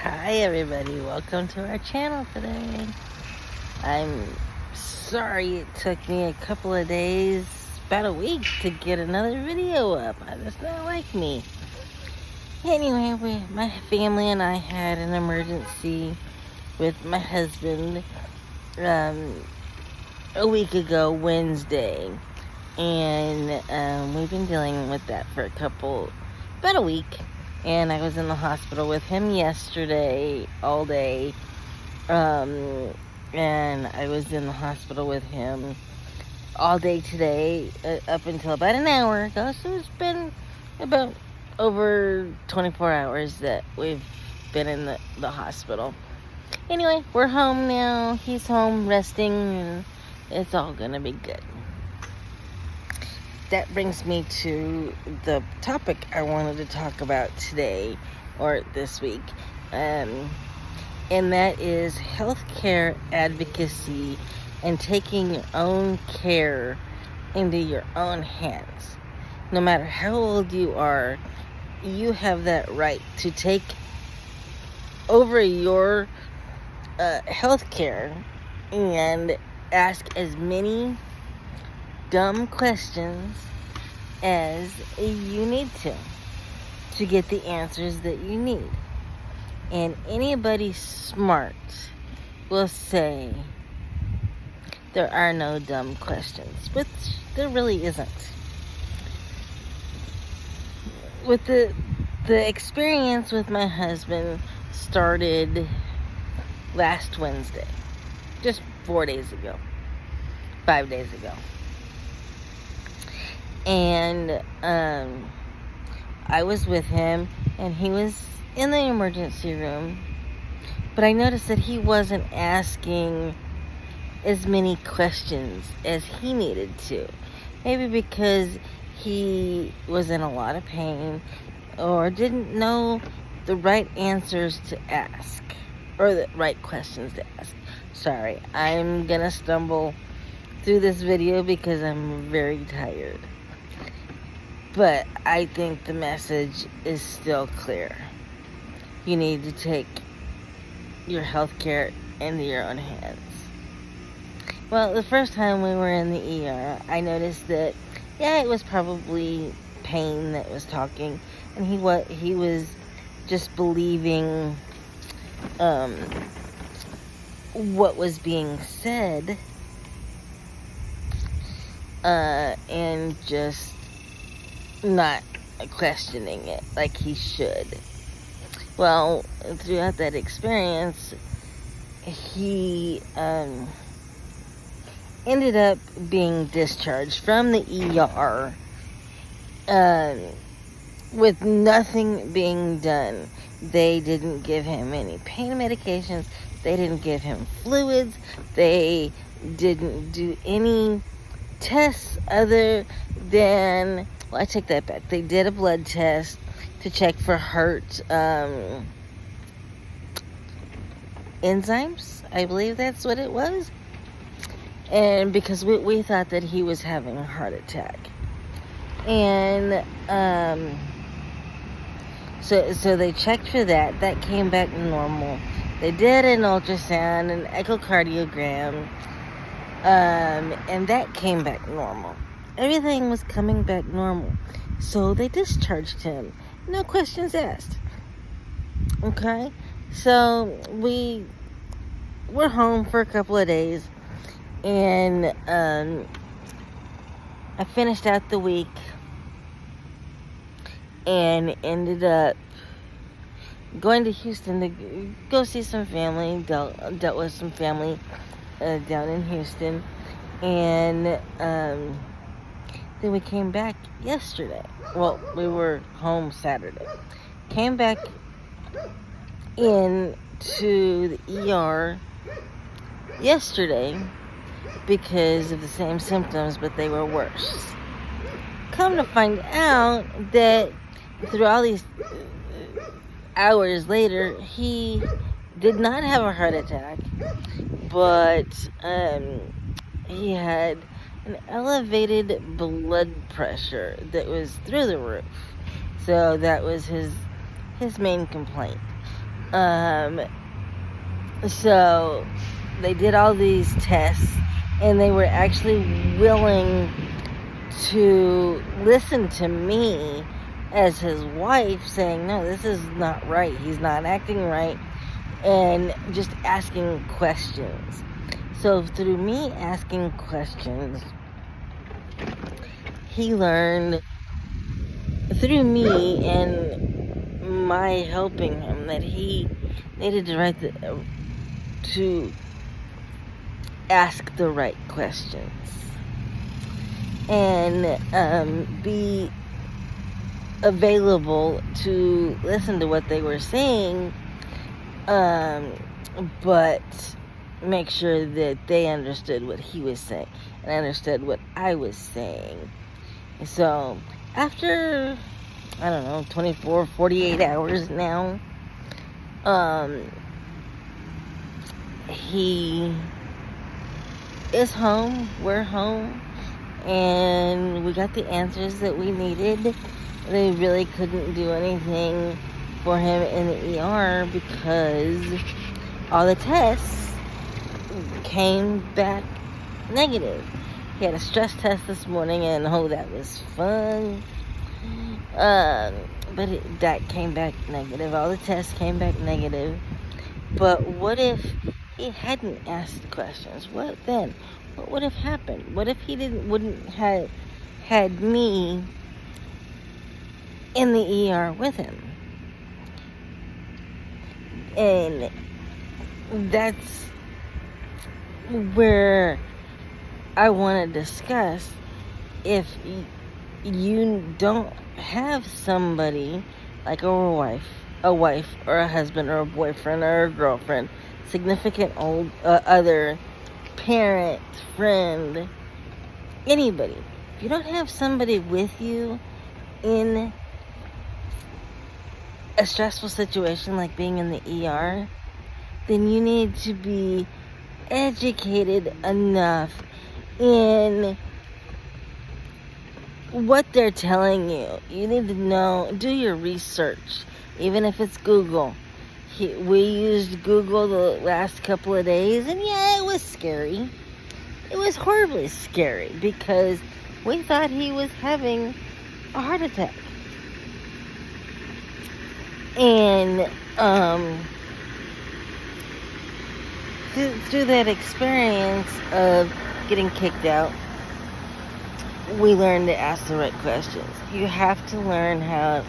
Hi everybody, welcome to our channel today. I'm sorry it took me a couple of days, about a week, to get another video up. That's not like me. Anyway, my family and I had an emergency with my husband a week ago Wednesday, and we've been dealing with that for about a week. And I was in the hospital with him yesterday all day. And I was in the hospital with him all day today, up until about an hour ago. So it's been about over 24 hours that we've been in the hospital. Anyway, we're home now. He's home resting, and it's all gonna be good. That brings me to the topic I wanted to talk about today, or this week, and that is healthcare advocacy and taking your own care into your own hands. No matter how old you are, you have that right to take over your healthcare and ask as many dumb questions as you need to get the answers that you need. And anybody smart will say there are no dumb questions, which there really isn't. With the experience with my husband started last Wednesday, just 5 days ago. And I was with him, and he was in the emergency room, but I noticed that he wasn't asking as many questions as he needed to. Maybe because he was in a lot of pain or didn't know the right answers to ask, or the right questions to ask. Sorry, I'm gonna stumble through this video because I'm very tired. But I think the message is still clear. You need to take your healthcare into your own hands. Well, the first time we were in the ER, I noticed that, it was probably pain that was talking, and he was just believing what was being said, and just not questioning it like he should. Well, throughout that experience, he ended up being discharged from the ER with nothing being done. They didn't give him any pain medications. They didn't give him fluids. They didn't do any tests other than, well, I take that back. They did a blood test to check for heart enzymes. I believe that's what it was. And because we thought that he was having a heart attack. And so they checked for that. That came back normal. They did an ultrasound, an echocardiogram, and that came back normal. Everything was coming back normal. So they discharged him. No questions asked. Okay? So we're home for a couple of days. And I finished out the week and ended up going to Houston to go see some family. Dealt with some family down in Houston. And then we came back yesterday. Well, we were home Saturday. Came back into the ER yesterday because of the same symptoms, but they were worse. Come to find out that through all these hours later, he did not have a heart attack, but he had an elevated blood pressure that was through the roof. So that was his main complaint. Um, so they did all these tests, and they were actually willing to listen to me as his wife, saying, no, this is not right. He's not acting right, and just asking questions. So through me asking questions, he learned, through me and my helping him, that he needed to ask the right questions and be available to listen to what they were saying, but make sure that they understood what he was saying and understood what I was saying. So after, I don't know, 24, 48 hours now, he is home, we're home, and we got the answers that we needed. They really couldn't do anything for him in the ER because all the tests came back negative. He had a stress test this morning, and that was fun. But that came back negative. All the tests came back negative. But what if he hadn't asked questions? What then? What would have happened? What if he wouldn't have had me in the ER with him? And that's where I want to discuss, if you don't have somebody like a wife or a husband or a boyfriend or a girlfriend, significant other, parent, friend, anybody. If you don't have somebody with you in a stressful situation like being in the ER, then you need to be educated enough in what they're telling you. You need to know, do your research, even if it's Google. We used Google the last couple of days, and yeah, it was scary. It was horribly scary because we thought he was having a heart attack. And through that experience of getting kicked out, we learned to ask the right questions. You have to learn how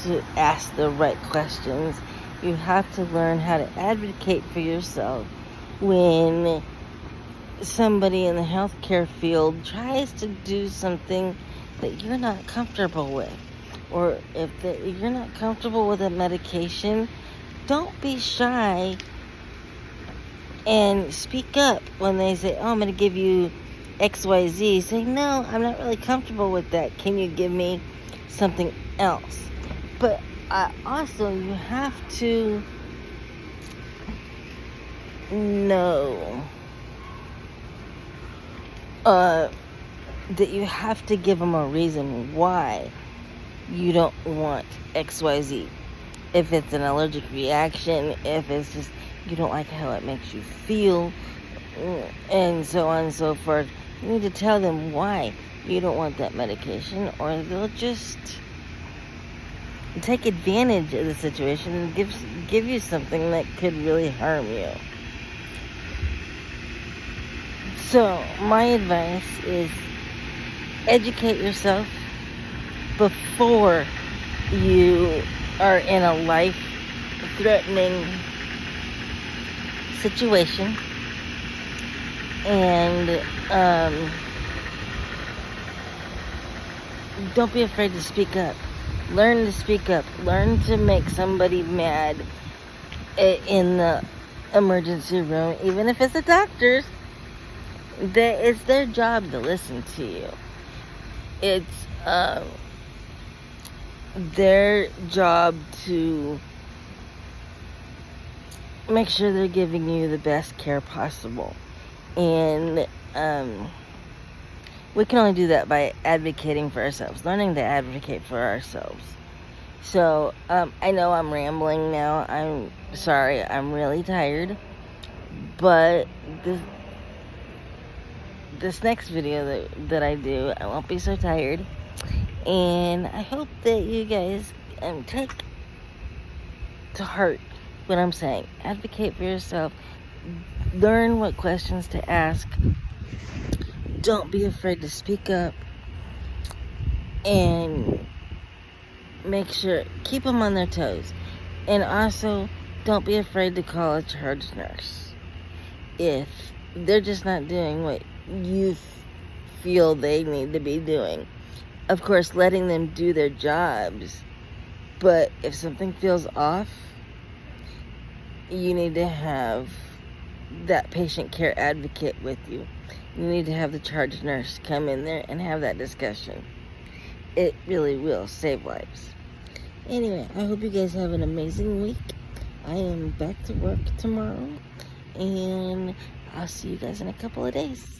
to ask the right questions. You have to learn how to advocate for yourself when somebody in the healthcare field tries to do something that you're not comfortable with. Or if you're not comfortable with a medication, don't be shy and speak up when they say, oh, I'm going to give you XYZ. Say, no, I'm not really comfortable with that. Can you give me something else? But also, you have to know that you have to give them a reason why you don't want XYZ. If it's an allergic reaction, if it's just you don't like how it makes you feel, and so on and so forth. You need to tell them why you don't want that medication, or they'll just take advantage of the situation and give you something that could really harm you. So my advice is educate yourself before you are in a life-threatening situation, and don't be afraid to speak up. Learn to speak up. Learn to make somebody mad in the emergency room, even if it's a doctor's. It's their job to listen to you. It's their job to make sure they're giving you the best care possible. And we can only do that by advocating for ourselves, learning to advocate for ourselves. So, I know I'm rambling now. I'm sorry. I'm really tired. But this next video that I do, I won't be so tired. And I hope that you guys take to heart what I'm saying. Advocate for yourself. Learn what questions to ask. Don't be afraid to speak up. And make sure, keep them on their toes. And also, don't be afraid to call a charge nurse if they're just not doing what you feel they need to be doing. Of course, letting them do their jobs, but if something feels off, you need to have that patient care advocate with you. You need to have the charge nurse come in there and have that discussion. It really will save lives. Anyway, I hope you guys have an amazing week. I am back to work tomorrow, and I'll see you guys in a couple of days.